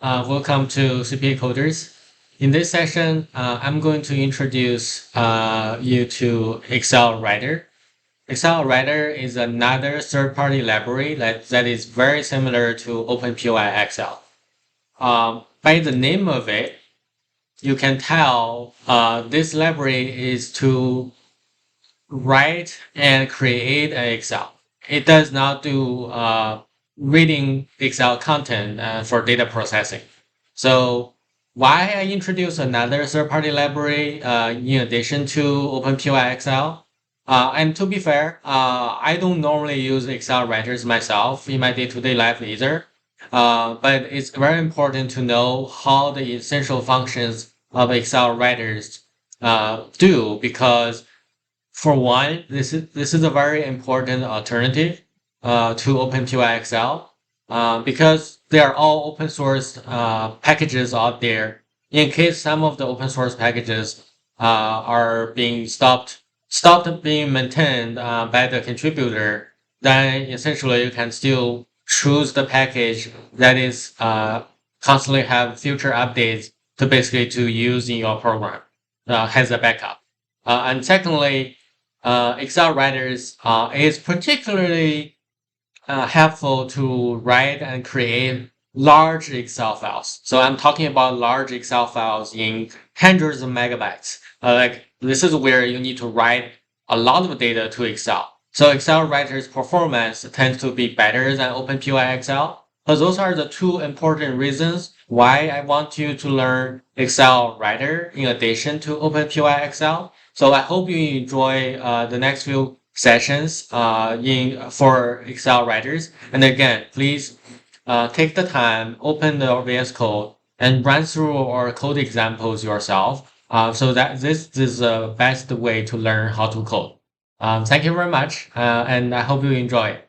Welcome to CPA Coders. In this session, I'm going to introduce you to XlsxWriter. XlsxWriter is another third-party library that is very similar to OpenPY XL. By the name of it, you can tell this library is to write and create an Excel. It does not do reading Excel content for data processing. So why I introduce another third-party library in addition to OpenPY XL? And to be fair, I don't normally use XlsxWriters myself in my day-to-day life either. But it's very important to know how the essential functions of XlsxWriters do, because for one, this is a very important alternative to OpenPY XL because they are all open source packages out there. In case some of the open source packages are being stopped being maintained by the contributor, then essentially you can still choose the package that is constantly have future updates to basically to use in your program as a backup. And secondly, XlsxWriters is particularly helpful to write and create large Excel files. So I'm talking about large Excel files in hundreds of megabytes. Like this is where you need to write a lot of data to Excel. So XlsxWriter's performance tends to be better than OpenPY XL. So those are the two important reasons why I want you to learn XlsxWriter in addition to OpenPY XL. So I hope you enjoy the next few sessions for XlsxWriters. And again, please take the time, open the VS Code, and run through our code examples yourself. So that this is the best way to learn how to code. Thank you very much, and I hope you enjoy it.